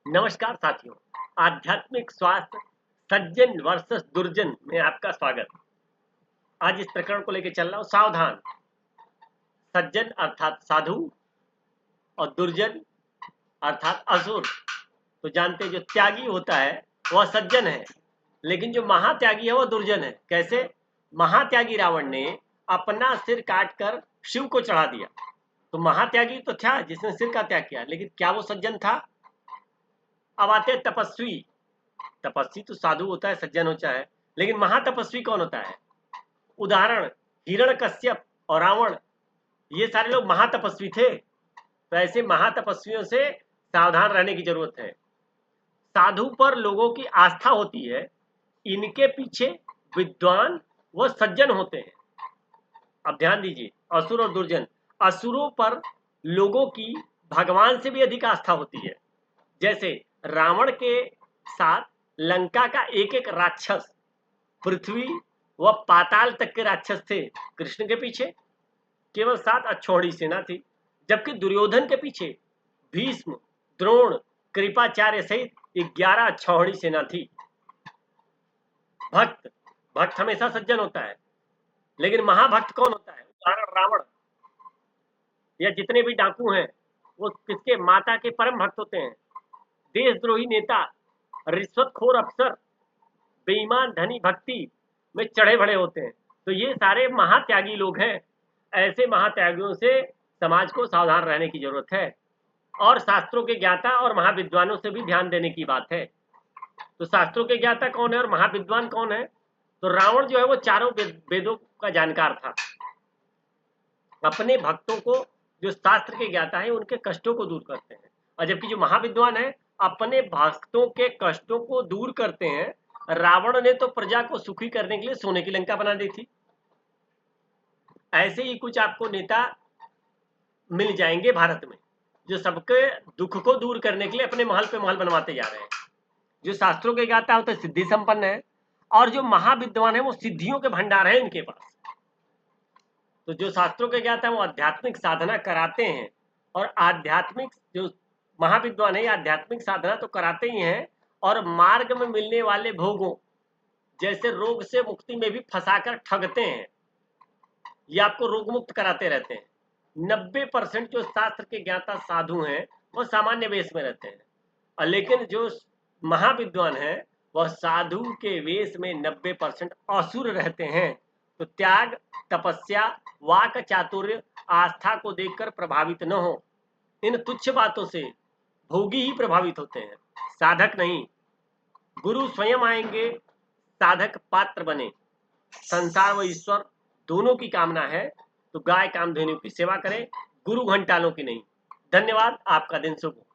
नमस्कार साथियों, आध्यात्मिक स्वास्थ्य सज्जन वर्सेस दुर्जन में आपका स्वागत। आज इस प्रकरण को लेकर चल रहा हूं। सावधान, सज्जन अर्थात साधु और दुर्जन अर्थात असुर। तो जानते हैं जो त्यागी होता है वह सज्जन है, लेकिन जो महात्यागी है वह दुर्जन है। कैसे? महात्यागी रावण ने अपना सिर काटकर शिव को चढ़ा दिया, तो महात्यागी तो था जिसने सिर का त्याग किया, लेकिन क्या वो सज्जन था? अब आते हैं तपस्वी। तपस्वी तो साधु होता है, सज्जन होता है, लेकिन महातपस्वी कौन होता है? उदाहरण, हिरण्यकश्यप और रावण, ये सारे लोग महातपस्वी थे। तो ऐसे महातपस्वियों से सावधान रहने की जरूरत है। साधु पर लोगों की आस्था होती है, इनके पीछे विद्वान व सज्जन होते हैं। अब ध्यान दीजिए, असुर और दुर्जन। असुरों पर लोगों की भगवान से भी अधिक आस्था होती है। जैसे रावण के साथ लंका का एक एक राक्षस, पृथ्वी व पाताल तक के राक्षस थे। कृष्ण के पीछे केवल 7 अक्षौहिणी सेना थी, जबकि दुर्योधन के पीछे भीष्म, द्रोण, कृपाचार्य सहित 11 अक्षौहिणी सेना थी। भक्त भक्त हमेशा सज्जन होता है, लेकिन महाभक्त कौन होता है? उदाहरण, रावण या जितने भी डाकू हैं वो किसके? माता के परम भक्त होते हैं। देशद्रोही नेता, रिश्वतखोर अफसर, बेईमान धनी भक्ति में चढ़े भड़े होते हैं। तो ये सारे महात्यागी लोग हैं। ऐसे महात्यागियों से समाज को सावधान रहने की जरूरत है, और शास्त्रों के ज्ञाता और महाविद्वानों से भी ध्यान देने की बात है। तो शास्त्रों के ज्ञाता कौन है और महाविद्वान कौन है? तो रावण जो है वो चारों वेदों का जानकार था। अपने भक्तों को, जो शास्त्र के ज्ञाता है, उनके कष्टों को दूर करते हैं। और जबकि जो महाविद्वान है अपने भक्तों के कष्टों को दूर करते हैं। रावण ने तो प्रजा को सुखी करने के लिए सोने की लंका बना दी थी। ऐसे ही कुछ आपको नेता मिल जाएंगे भारत में, जो सबके दुख को दूर करने के लिए अपने महल पे महल बनवाते जा रहे हैं। जो शास्त्रों के ज्ञाता होते हैं सिद्धि संपन्न है, और जो महाविद्वान है वो सिद्धियों के भंडार है इनके पास। तो जो शास्त्रों के ज्ञाता है वो आध्यात्मिक साधना कराते हैं, और आध्यात्मिक जो महाविद्वान है आध्यात्मिक साधना तो कराते ही हैं, और मार्ग में मिलने वाले भोगों जैसे रोग से मुक्ति में भी फंसाकर ठगते हैं। ये आपको रोग मुक्त कराते रहते हैं। 90% जो शास्त्र के ज्ञाता साधु हैं वो सामान्य वेश में रहते हैं, और लेकिन जो महाविद्वान है वह साधु के वेश में 90% असुर रहते हैं। तो त्याग, तपस्या, वाक चातुर्य, आस्था को देखकर प्रभावित न हो। इन तुच्छ बातों से भोगी ही प्रभावित होते हैं, साधक नहीं। गुरु स्वयं आएंगे, साधक पात्र बने। संसार व ईश्वर दोनों की कामना है, तो गाय कामधेनु की सेवा करें, गुरु घंटालों की नहीं। धन्यवाद। आपका दिन शुभ हो।